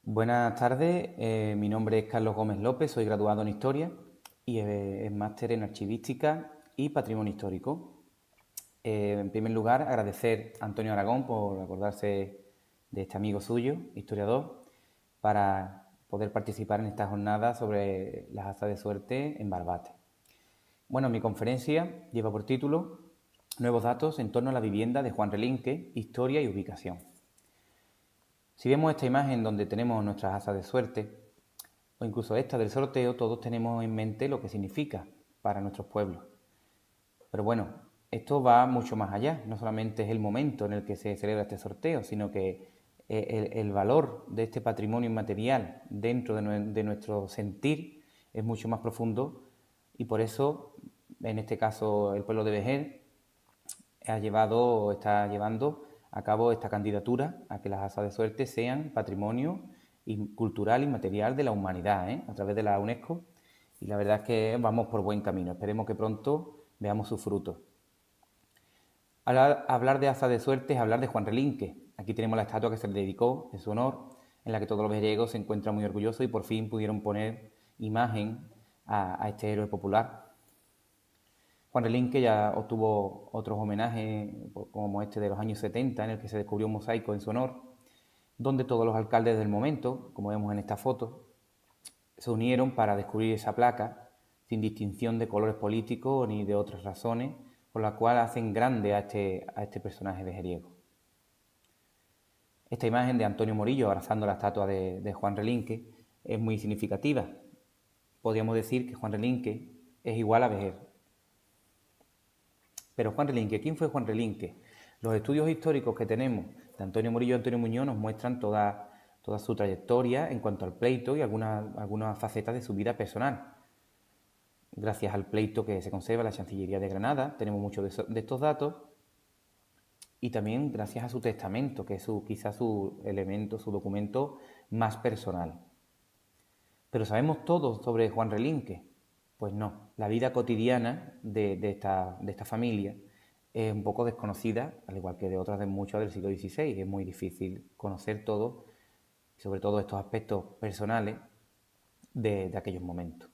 Buenas tardes, mi nombre es Carlos Gómez López, soy graduado en Historia y en máster en Archivística y Patrimonio Histórico. En primer lugar, agradecer a Antonio Aragón por acordarse de este amigo suyo, historiador, para poder participar en esta jornada sobre las asas de suerte en Barbate. Bueno, mi conferencia lleva por título Nuevos datos en torno a la vivienda de Juan Relinque, historia y ubicación. Si vemos esta imagen donde tenemos nuestras asas de suerte, o incluso esta del sorteo, todos tenemos en mente lo que significa para nuestros pueblos. Pero bueno, esto va mucho más allá. No solamente es el momento en el que se celebra este sorteo, sino que el valor de este patrimonio inmaterial dentro de nuestro sentir es mucho más profundo y por eso, en este caso, el pueblo de Vejer está llevando a cabo esta candidatura a que las asas de suerte sean patrimonio cultural y material de la humanidad, a través de la UNESCO, y la verdad es que vamos por buen camino. Esperemos que pronto veamos sus frutos. Hablar de asas de suerte es hablar de Juan Relinque. Aquí tenemos la estatua que se le dedicó en su honor, en la que todos los veregos se encuentran muy orgullosos y por fin pudieron poner imagen a este héroe popular. Juan Relinque ya obtuvo otros homenajes, como este de los años 70, en el que se descubrió un mosaico en su honor, donde todos los alcaldes del momento, como vemos en esta foto, se unieron para descubrir esa placa, sin distinción de colores políticos ni de otras razones, por la cual hacen grande a este personaje vejeriego. Esta imagen de Antonio Morillo abrazando la estatua de Juan Relinque es muy significativa. Podríamos decir que Juan Relinque es igual a Vejer. Pero Juan Relinque, ¿quién fue Juan Relinque? Los estudios históricos que tenemos de Antonio Morillo y Antonio Muñoz nos muestran toda su trayectoria en cuanto al pleito y algunas facetas de su vida personal. Gracias al pleito que se conserva en la Chancillería de Granada, tenemos muchos de estos datos, y también gracias a su testamento, que es quizás su elemento, su documento más personal. ¿Pero sabemos todo sobre Juan Relinque? Pues no, la vida cotidiana de esta familia es un poco desconocida, al igual que de otras de muchas del siglo XVI. Es muy difícil conocer todo, sobre todo estos aspectos personales de aquellos momentos.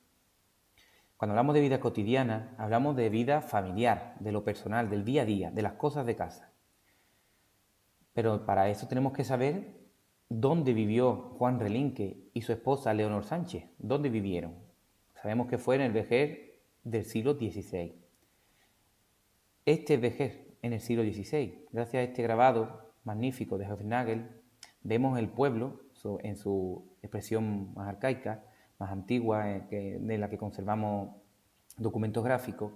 Cuando hablamos de vida cotidiana, hablamos de vida familiar, de lo personal, del día a día, de las cosas de casa. Pero para eso tenemos que saber dónde vivió Juan Relinque y su esposa Leonor Sánchez. ¿Dónde vivieron? Sabemos que fue en el Vejer del siglo XVI. Este Vejer en el siglo XVI. Gracias a este grabado magnífico de Hofnagel, vemos el pueblo en su expresión más arcaica, más antigua, de la que conservamos documentos gráficos,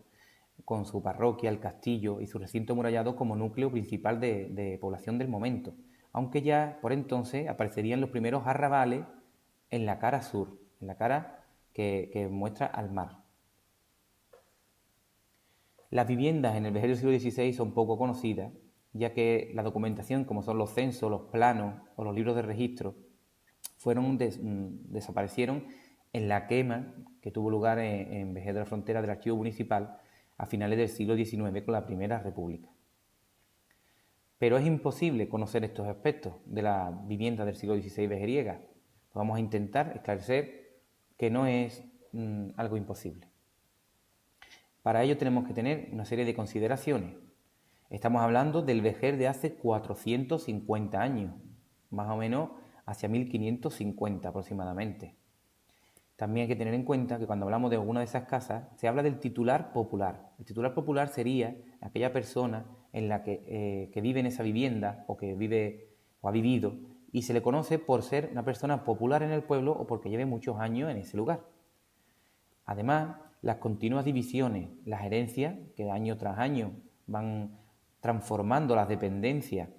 con su parroquia, el castillo y su recinto amurallado como núcleo principal de población del momento, aunque ya por entonces aparecerían los primeros arrabales en la cara sur, en la cara que muestra al mar. Las viviendas en el Vejer del siglo XVI son poco conocidas, ya que la documentación, como son los censos, los planos o los libros de registro, desaparecieron en la quema que tuvo lugar en Vejer de la Frontera del Archivo Municipal a finales del siglo XIX con la Primera República. Pero es imposible conocer estos aspectos de la vivienda del siglo XVI vejeriega. Vamos a intentar esclarecer que no es algo imposible. Para ello tenemos que tener una serie de consideraciones. Estamos hablando del Vejer de hace 450 años, más o menos hacia 1550 aproximadamente. También hay que tener en cuenta que cuando hablamos de alguna de esas casas se habla del titular popular. El titular popular sería aquella persona que vive en esa vivienda o que vive o ha vivido y se le conoce por ser una persona popular en el pueblo o porque lleve muchos años en ese lugar. Además, las continuas divisiones, las herencias que año tras año van transformando las dependencias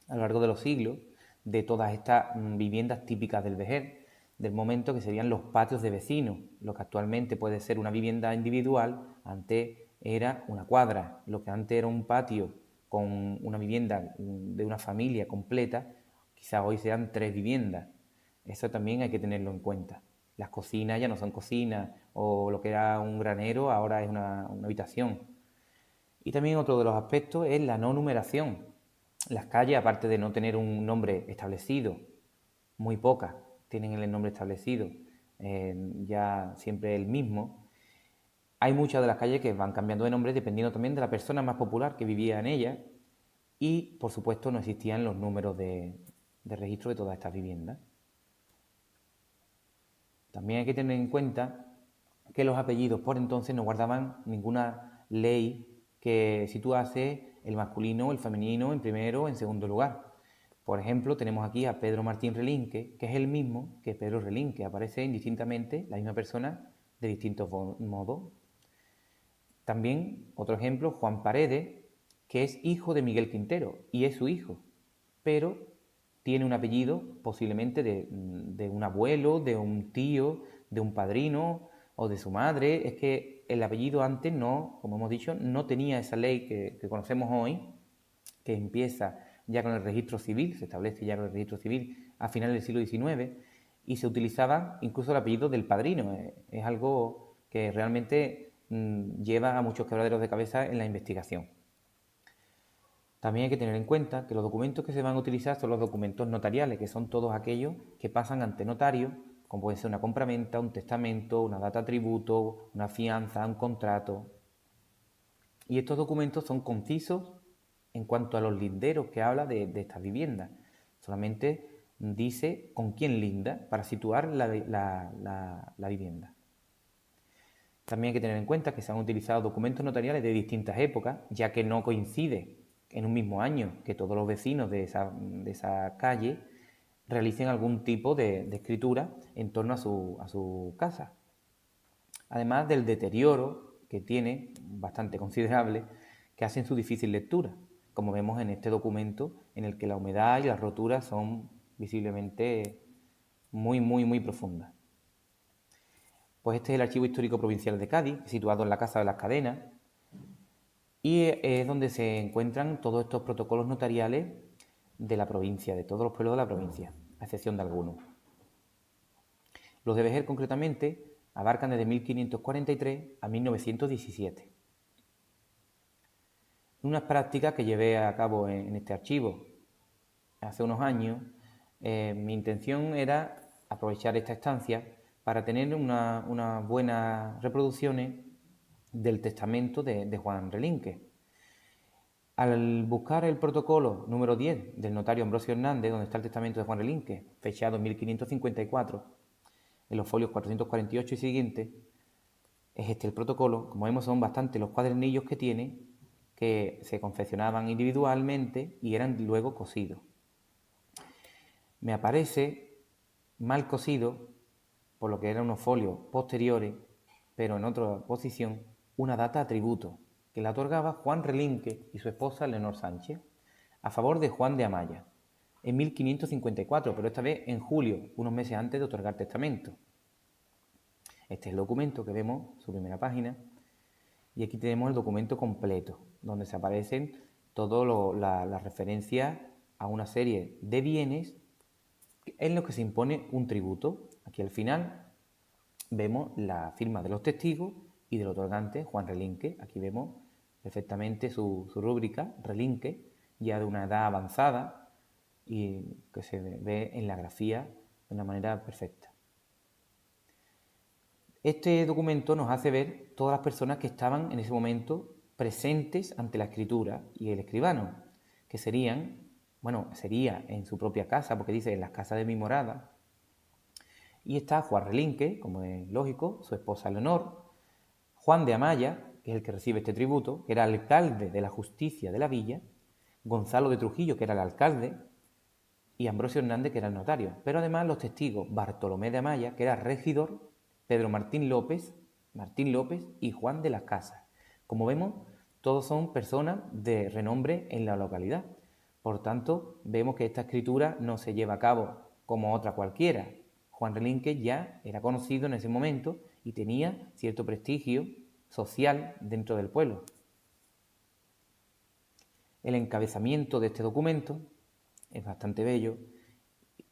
a lo largo de los siglos de todas estas viviendas típicas del Vejer, del momento, que serían los patios de vecinos. Lo que actualmente puede ser una vivienda individual, antes era una cuadra. Lo que antes era un patio con una vivienda de una familia completa, quizás hoy sean 3 viviendas. Eso también hay que tenerlo en cuenta. Las cocinas ya no son cocinas, o lo que era un granero ahora es una habitación. Y también otro de los aspectos es la no numeración. Las calles, aparte de no tener un nombre establecido muy pocas tienen el nombre establecido, ya siempre el mismo. Hay muchas de las calles que van cambiando de nombre dependiendo también de la persona más popular que vivía en ellas y, por supuesto, no existían los números de registro de todas estas viviendas. También hay que tener en cuenta que los apellidos por entonces no guardaban ninguna ley que situase el masculino o el femenino en primero o en segundo lugar. Por ejemplo, tenemos aquí a Pedro Martín Relinque, que es el mismo que Pedro Relinque. Aparece indistintamente la misma persona de distintos modos. También, otro ejemplo, Juan Paredes, que es hijo de Miguel Quintero y es su hijo, pero tiene un apellido posiblemente de un abuelo, de un tío, de un padrino o de su madre. Es que el apellido antes no, como hemos dicho, no tenía esa ley que conocemos hoy, que empieza ya con el registro civil, se establece ya con el registro civil a finales del siglo XIX, y se utilizaba incluso el apellido del padrino. Es algo que realmente lleva a muchos quebraderos de cabeza en la investigación. También hay que tener en cuenta que los documentos que se van a utilizar son los documentos notariales, que son todos aquellos que pasan ante notario, como puede ser una compraventa, un testamento, una data tributo, una fianza, un contrato. Y estos documentos son concisos en cuanto a los linderos que habla de estas viviendas. Solamente dice con quién linda para situar la vivienda. También hay que tener en cuenta que se han utilizado documentos notariales de distintas épocas, ya que no coincide en un mismo año que todos los vecinos de esa calle realicen algún tipo de escritura en torno a su casa. Además del deterioro que tiene, bastante considerable, que hacen su difícil lectura, como vemos en este documento en el que la humedad y las roturas son visiblemente muy profundas. Pues este es el Archivo Histórico Provincial de Cádiz, situado en la Casa de las Cadenas, y es donde se encuentran todos estos protocolos notariales de la provincia, de todos los pueblos de la provincia, a excepción de algunos. Los de Vejer, concretamente, abarcan desde 1543 a 1917. Unas prácticas que llevé a cabo en este archivo hace unos años, mi intención era aprovechar esta estancia para tener unas buenas reproducciones del testamento de Juan Relinque. Al buscar el protocolo número 10 del notario Ambrosio Hernández, donde está el testamento de Juan Relinque, fechado en 1554, en los folios 448 y siguientes, es este el protocolo. Como vemos, son bastantes los cuadernillos que tiene, que se confeccionaban individualmente y eran luego cosidos. Me aparece mal cosido, por lo que eran unos folios posteriores, pero en otra posición, una data atributo, que la otorgaba Juan Relinque y su esposa Leonor Sánchez, a favor de Juan de Amaya, en 1554, pero esta vez en julio, unos meses antes de otorgar testamento. Este es el documento que vemos, su primera página, y aquí tenemos el documento completo, donde se aparecen todas las referencias a una serie de bienes en los que se impone un tributo. Aquí al final vemos la firma de los testigos y del otorgante, Juan Relinque. Aquí vemos perfectamente su rúbrica, Relinque, ya de una edad avanzada y que se ve en la grafía de una manera perfecta. Este documento nos hace ver todas las personas que estaban en ese momento presentes ante la escritura y el escribano, que sería en su propia casa, porque dice en las casas de mi morada. Y está Juan Relinque, como es lógico, su esposa Leonor, Juan de Amaya, que es el que recibe este tributo, que era alcalde de la justicia de la villa, Gonzalo de Trujillo, que era el alcalde, y Ambrosio Hernández, que era el notario. Pero además los testigos Bartolomé de Amaya, que era regidor, Pedro Martín López y Juan de las Casas. Como vemos, todos son personas de renombre en la localidad. Por tanto, vemos que esta escritura no se lleva a cabo como otra cualquiera. Juan Relinque ya era conocido en ese momento y tenía cierto prestigio social dentro del pueblo. El encabezamiento de este documento es bastante bello.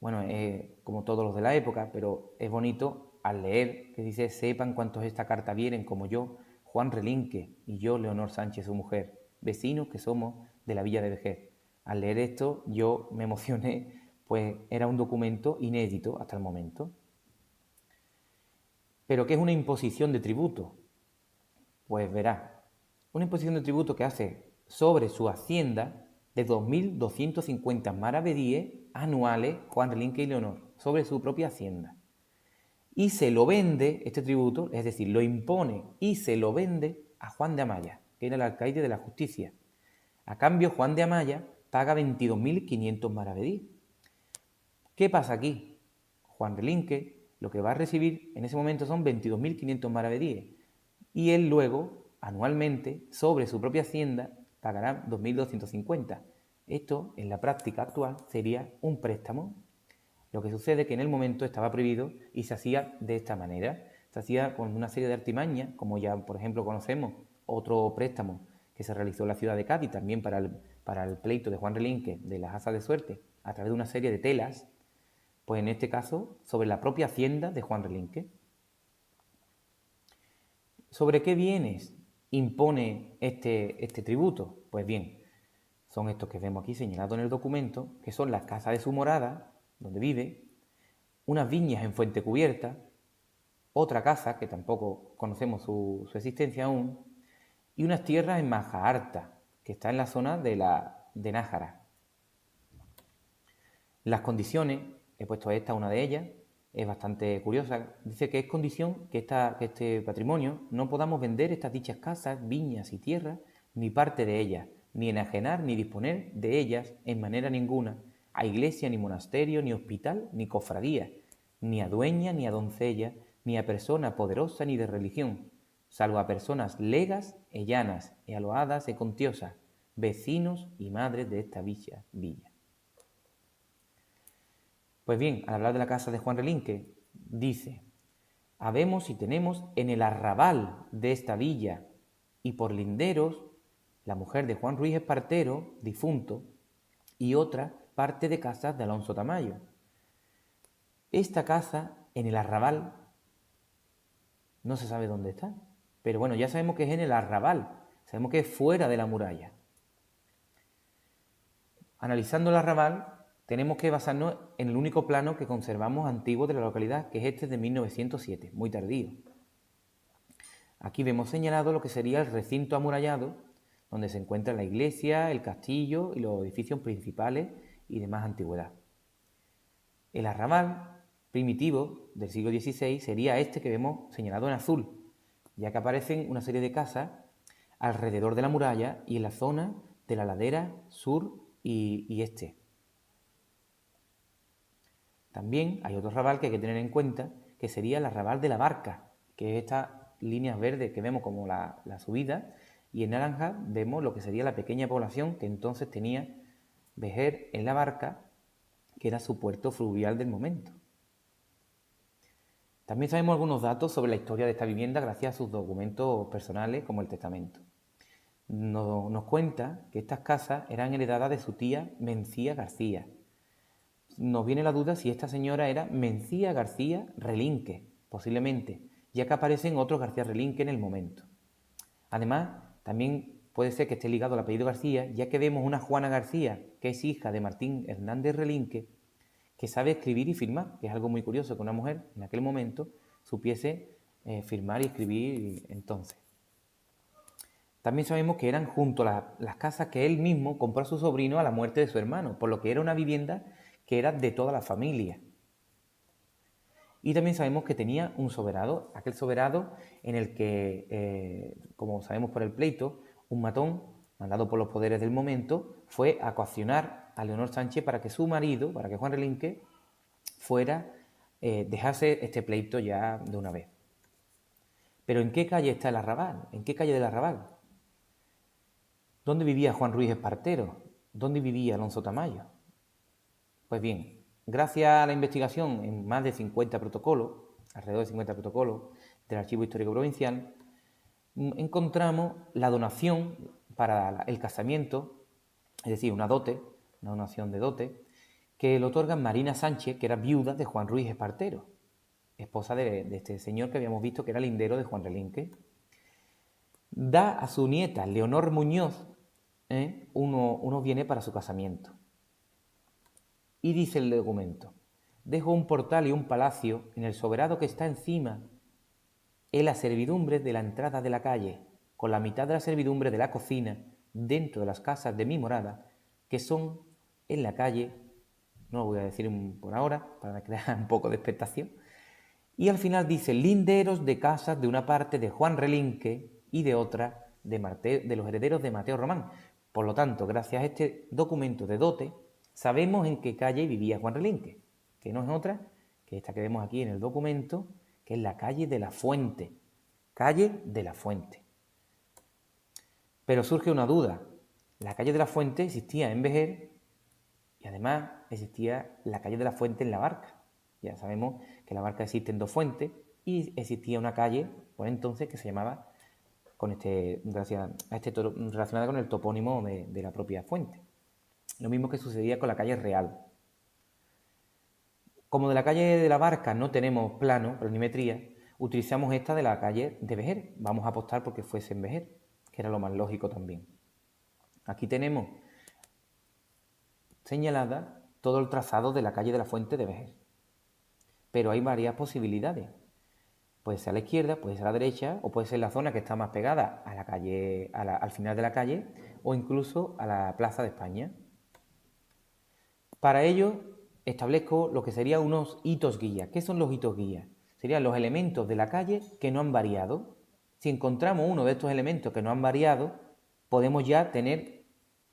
Bueno, es como todos los de la época, pero es bonito al leer, que dice: sepan cuantos esta carta vieren como yo, Juan Relinque, y yo, Leonor Sánchez, su mujer, vecinos que somos de la villa de Vejer. Al leer esto yo me emocioné pues era un documento inédito hasta el momento. ¿Pero qué es una imposición de tributo? Pues verá, una imposición de tributo que hace sobre su hacienda de 2.250 maravedíes anuales Juan Relinque y Leonor, sobre su propia hacienda. Y se lo vende, este tributo, es decir, lo impone y se lo vende a Juan de Amaya, que era el alcaide de la justicia. A cambio, Juan de Amaya paga 22.500 maravedíes. ¿Qué pasa aquí? Juan Relinque lo que va a recibir en ese momento son 22.500 maravedíes y él luego, anualmente, sobre su propia hacienda, pagará 2.250. Esto, en la práctica actual, sería un préstamo. Lo que sucede es que en el momento estaba prohibido y se hacía de esta manera. Se hacía con una serie de artimañas, como ya, por ejemplo, conocemos otro préstamo que se realizó en la ciudad de Cádiz, también para el pleito de Juan Relinque de las asas de suerte, a través de una serie de telas, pues en este caso sobre la propia hacienda de Juan Relinque. ¿Sobre qué bienes impone este tributo? Pues bien, son estos que vemos aquí señalados en el documento, que son las casas de su morada, donde vive, unas viñas en Fuente Cubierta, otra casa, que tampoco conocemos su existencia aún, y unas tierras en Majaarta, que está en la zona de Nájara. Las condiciones, he puesto esta, una de ellas, es bastante curiosa. Dice que es condición que este patrimonio no podamos vender estas dichas casas, viñas y tierras, ni parte de ellas, ni enajenar ni disponer de ellas en manera ninguna, a iglesia, ni monasterio, ni hospital, ni cofradía, ni a dueña, ni a doncella, ni a persona poderosa, ni de religión, salvo a personas legas e llanas, e aloadas e contiosas, vecinos y madres de esta villa. Pues bien, al hablar de la casa de Juan Relinque, dice: habemos y tenemos en el arrabal de esta villa y por linderos la mujer de Juan Ruiz Espartero, difunto, y otra parte de casas de Alonso Tamayo. Esta casa en el arrabal no se sabe dónde está, pero bueno, ya sabemos que es en el arrabal, sabemos que es fuera de la muralla. Analizando el arrabal, tenemos que basarnos en el único plano que conservamos antiguo de la localidad, que es este de 1907, muy tardío. Aquí vemos señalado lo que sería el recinto amurallado, donde se encuentra la iglesia, el castillo y los edificios principales y de más antigüedad. El arrabal primitivo del siglo XVI sería este que vemos señalado en azul, ya que aparecen una serie de casas alrededor de la muralla y en la zona de la ladera sur y este. También hay otro arrabal que hay que tener en cuenta, que sería el arrabal de la Barca, que es estas líneas verdes que vemos como la subida, y en naranja vemos lo que sería la pequeña población que entonces tenía Vejer en la Barca, que era su puerto fluvial del momento. También sabemos algunos datos sobre la historia de esta vivienda gracias a sus documentos personales, como el testamento. Nos cuenta que estas casas eran heredadas de su tía Mencía García. Nos viene la duda si esta señora era Mencía García Relinque, posiblemente, ya que aparecen otros García Relinque en el momento. Además, también puede ser que esté ligado al apellido García, ya que vemos una Juana García, que es hija de Martín Hernández Relinque, que sabe escribir y firmar, que es algo muy curioso que una mujer en aquel momento supiese firmar y escribir entonces. También sabemos que eran junto a las casas que él mismo compró a su sobrino a la muerte de su hermano, por lo que era una vivienda que era de toda la familia. Y también sabemos que tenía un soberano, aquel soberano en el que, como sabemos por el pleito, un matón, mandado por los poderes del momento, fue a coaccionar a Leonor Sánchez para que su marido, para que Juan Relinque, dejase este pleito ya de una vez. Pero ¿en qué calle está el arrabal? ¿En qué calle del arrabal? ¿Dónde vivía Juan Ruiz Espartero? ¿Dónde vivía Alonso Tamayo? Pues bien, gracias a la investigación en más de 50 protocolos, alrededor de 50 protocolos del Archivo Histórico Provincial, encontramos la donación para el casamiento, es decir, una dote, una donación de dote, que le otorgan Marina Sánchez, que era viuda de Juan Ruiz Espartero, esposa de este señor que habíamos visto que era lindero de Juan Relinque. Da a su nieta, Leonor Muñoz, unos bienes para su casamiento. Y dice el documento: dejo un portal y un palacio en el soberano que está encima, en la servidumbre de la entrada de la calle, con la mitad de la servidumbre de la cocina, dentro de las casas de mi morada, que son en la calle, no lo voy a decir por ahora, para crear un poco de expectación. Y al final dice: linderos de casas de una parte de Juan Relinque y de otra de los herederos de Mateo Román. Por lo tanto, gracias a este documento de dote, sabemos en qué calle vivía Juan Relinque, que no es otra que esta que vemos aquí en el documento, que es la calle de la Fuente. Calle de la Fuente. Pero surge una duda. La calle de la Fuente existía en Vejer y además existía la calle de la Fuente en La Barca. Ya sabemos que La Barca existe en dos fuentes y existía una calle por entonces que se llamaba relacionada con el topónimo de la propia fuente. Lo mismo que sucedía con la calle Real. Como de la calle de La Barca no tenemos plano, planimetría, utilizamos esta de la calle de Vejer. Vamos a apostar porque fuese en Vejer, que era lo más lógico también. Aquí tenemos señalada todo el trazado de la calle de la Fuente de Vejer. Pero hay varias posibilidades. Puede ser a la izquierda, puede ser a la derecha, o puede ser la zona que está más pegada a la calle, al final de la calle, o incluso a la Plaza de España. Para ello, establezco lo que serían unos hitos guía. ¿Qué son los hitos guía? Serían los elementos de la calle que no han variado. Si encontramos uno de estos elementos que no han variado, podemos ya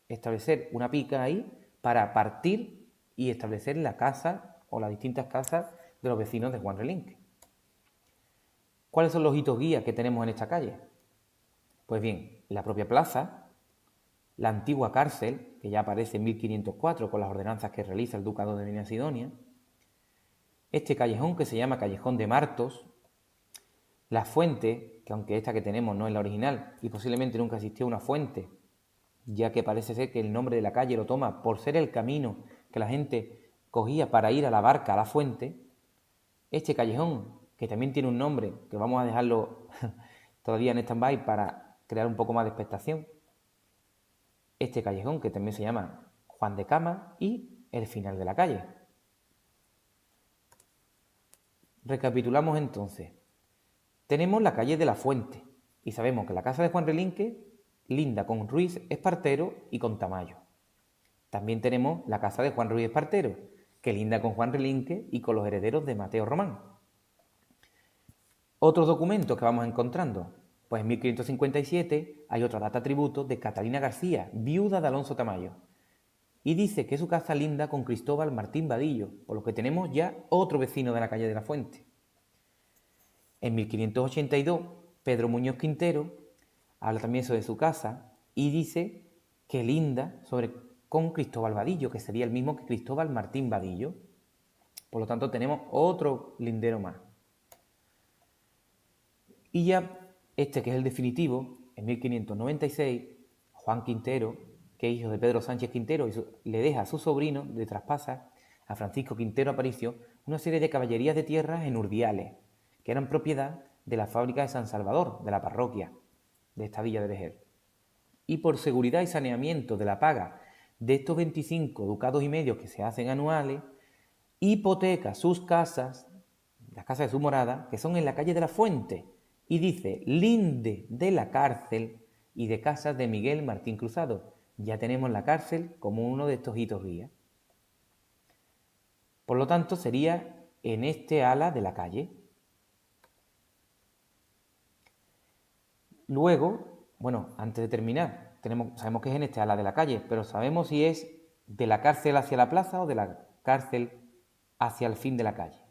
establecer una pica ahí para partir y establecer la casa o las distintas casas de los vecinos de Juan Relinque. ¿Cuáles son los hitos guía que tenemos en esta calle? Pues bien, la propia plaza, la antigua cárcel, que ya aparece en 1504 con las ordenanzas que realiza el Ducado de Medina Sidonia, este callejón que se llama Callejón de Martos, la fuente, que aunque esta que tenemos no es la original y posiblemente nunca existió una fuente, ya que parece ser que el nombre de la calle lo toma por ser el camino que la gente cogía para ir a la Barca, a la fuente. Este callejón, que también tiene un nombre, que vamos a dejarlo todavía en stand-by para crear un poco más de expectación. Este callejón, que también se llama Juan de Cama, y el final de la calle. Recapitulamos entonces. Tenemos la calle de la Fuente, y sabemos que la casa de Juan Relinque linda con Ruiz Espartero y con Tamayo. También tenemos la casa de Juan Ruiz Espartero, que linda con Juan Relinque y con los herederos de Mateo Román. Otros documentos que vamos encontrando. Pues en 1557 hay otra data tributo de Catalina García, viuda de Alonso Tamayo. Y dice que su casa linda con Cristóbal Martín Vadillo, por lo que tenemos ya otro vecino de la calle de la Fuente. En 1582, Pedro Muñoz Quintero habla también sobre su casa y dice que linda con Cristóbal Vadillo, que sería el mismo que Cristóbal Martín Vadillo. Por lo tanto, tenemos otro lindero más. Y ya este, que es el definitivo, en 1596, Juan Quintero, que es hijo de Pedro Sánchez Quintero, le deja a su sobrino, le traspasa a Francisco Quintero Aparicio una serie de caballerías de tierras en Urdiales, que eran propiedad de la fábrica de San Salvador, de la parroquia de esta villa de Vejer. Y por seguridad y saneamiento de la paga de estos 25 ducados y medio que se hacen anuales, hipoteca sus casas, las casas de su morada, que son en la calle de la Fuente, y dice linde de la cárcel y de casas de Miguel Martín Cruzado. Ya tenemos la cárcel como uno de estos hitos guía. Por lo tanto, sería en este ala de la calle. Luego, bueno, antes de terminar, sabemos que es en este ala de la calle, pero sabemos si es de la cárcel hacia la plaza o de la cárcel hacia el fin de la calle.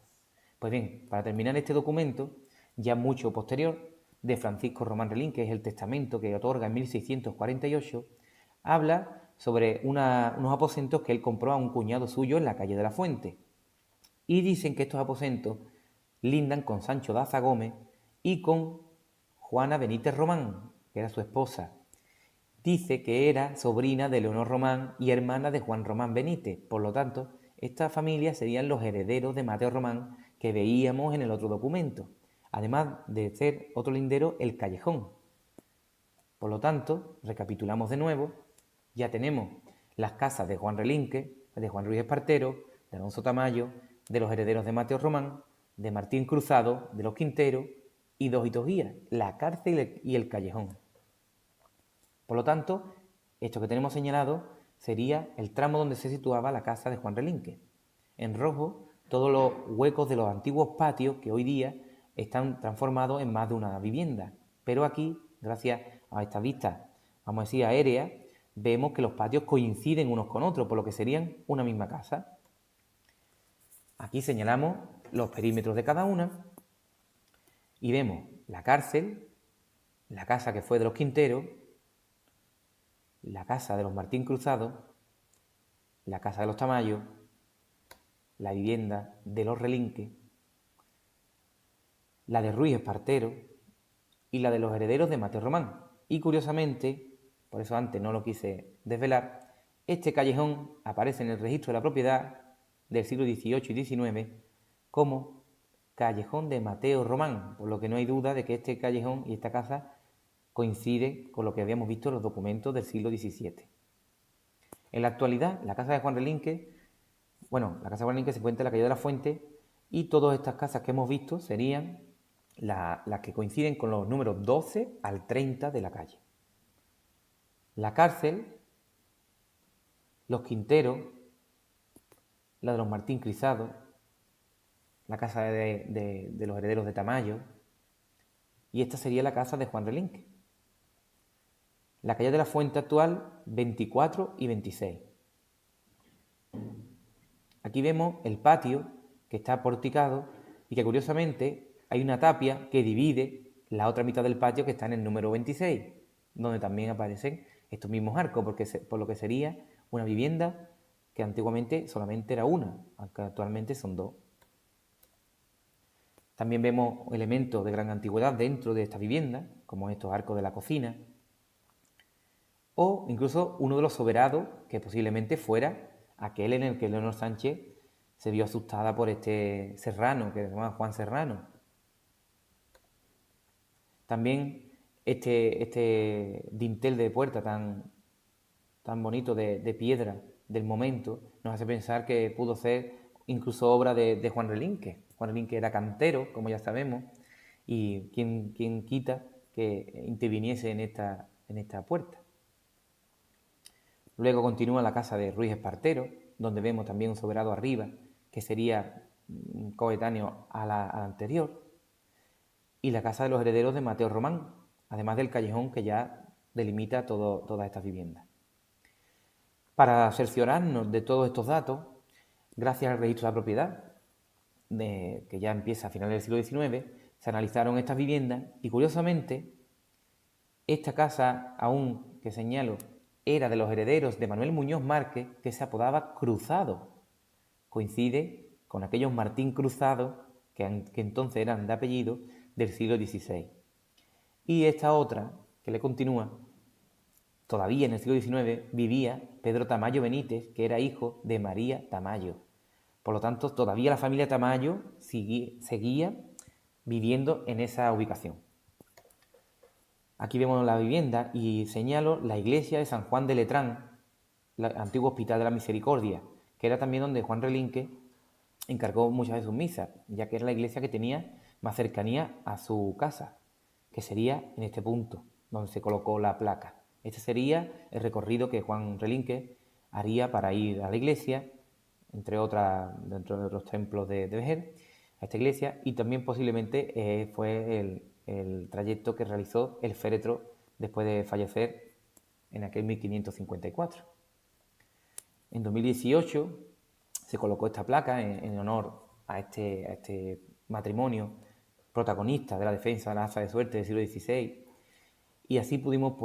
Pues bien, para terminar este documento, ya mucho posterior, de Francisco Román Relín, que es el testamento que otorga en 1648, habla sobre unos aposentos que él compró a un cuñado suyo en la calle de la Fuente. Y dicen que estos aposentos lindan con Sancho Daza Gómez y con Juana Benítez Román, que era su esposa. Dice que era sobrina de Leonor Román y hermana de Juan Román Benítez. Por lo tanto, esta familia serían los herederos de Mateo Román que veíamos en el otro documento. Además de ser otro lindero, el callejón. Por lo tanto, recapitulamos de nuevo, ya tenemos las casas de Juan Relinque, de Juan Ruiz Espartero, de Alonso Tamayo, de los herederos de Mateo Román, de Martín Cruzado, de los Quinteros y dos hitos guías, la cárcel y el callejón. Por lo tanto, esto que tenemos señalado sería el tramo donde se situaba la casa de Juan Relinque. En rojo, todos los huecos de los antiguos patios que hoy día están transformados en más de una vivienda. Pero aquí, gracias a esta vista, vamos a decir, aérea, vemos que los patios coinciden unos con otros, por lo que serían una misma casa. Aquí señalamos los perímetros de cada una y vemos la cárcel, la casa que fue de los Quinteros, la casa de los Martín Cruzado, la casa de los Tamayo, la vivienda de los Relinque, la de Ruiz Espartero y la de los herederos de Mateo Román. Y curiosamente, por eso antes no lo quise desvelar, este callejón aparece en el registro de la propiedad del siglo XVIII y XIX como Callejón de Mateo Román, por lo que no hay duda de que este callejón y esta casa coincide con lo que habíamos visto en los documentos del siglo XVII. En la actualidad, la casa de Juan Relinque, la casa de Juan Relinque se encuentra en la calle de la Fuente y todas estas casas que hemos visto serían las que coinciden con los números 12 al 30 de la calle. La cárcel, los Quinteros, la de los Martín Cruzado, la casa de los herederos de Tamayo, y esta sería la casa de Juan Relinque. La calle de la Fuente actual, 24 y 26. Aquí vemos el patio que está porticado y que curiosamente hay una tapia que divide la otra mitad del patio que está en el número 26, donde también aparecen estos mismos arcos, por lo que sería una vivienda que antiguamente solamente era una, aunque actualmente son dos. También vemos elementos de gran antigüedad dentro de esta vivienda, como estos arcos de la cocina, o incluso uno de los soberados que posiblemente fuera aquel en el que Leonor Sánchez se vio asustada por este serrano, que se llama Juan Serrano. También este dintel de puerta tan bonito de piedra del momento nos hace pensar que pudo ser incluso obra de Juan Relinque. Juan Relinque era cantero, como ya sabemos, y quien quita que interviniese en esta puerta. Luego continúa la casa de Ruiz Espartero, donde vemos también un soberano arriba, que sería coetáneo a la anterior, y la casa de los herederos de Mateo Román, además del callejón que ya delimita todas estas viviendas. Para cerciorarnos de todos estos datos, gracias al registro de la propiedad, que ya empieza a finales del siglo XIX, se analizaron estas viviendas y curiosamente esta casa, aún que señalo, era de los herederos de Manuel Muñoz Márquez, que se apodaba Cruzado. Coincide con aquellos Martín Cruzado, que entonces eran de apellido, del siglo XVI. Y esta otra, que le continúa, todavía en el siglo XIX, vivía Pedro Tamayo Benítez, que era hijo de María Tamayo. Por lo tanto, todavía la familia Tamayo seguía viviendo en esa ubicación. Aquí vemos la vivienda y señalo la iglesia de San Juan de Letrán, el antiguo Hospital de la Misericordia, que era también donde Juan Relinque encargó muchas de sus misas, ya que era la iglesia que tenía más cercanía a su casa, que sería en este punto, donde se colocó la placa. Este sería el recorrido que Juan Relinque haría para ir a la iglesia, entre otras, dentro de otros templos de Vejer, a esta iglesia, y también posiblemente fue el trayecto que realizó el féretro después de fallecer en aquel 1554. En 2018 se colocó esta placa en honor a este matrimonio protagonista de la defensa de la asa de suerte del siglo XVI, y así pudimos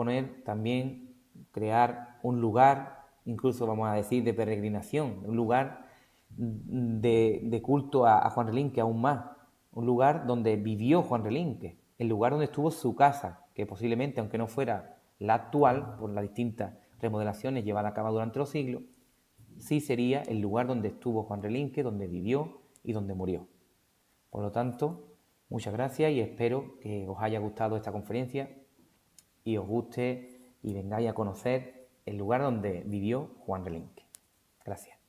crear un lugar, incluso vamos a decir de peregrinación, un lugar de culto a Juan Relinque aún más, un lugar donde vivió Juan Relinque, el lugar donde estuvo su casa, que posiblemente, aunque no fuera la actual, por las distintas remodelaciones llevadas a cabo durante los siglos, sí sería el lugar donde estuvo Juan Relinque, donde vivió y donde murió. Por lo tanto, muchas gracias y espero que os haya gustado esta conferencia y os guste y vengáis a conocer el lugar donde vivió Juan Relinque. Gracias.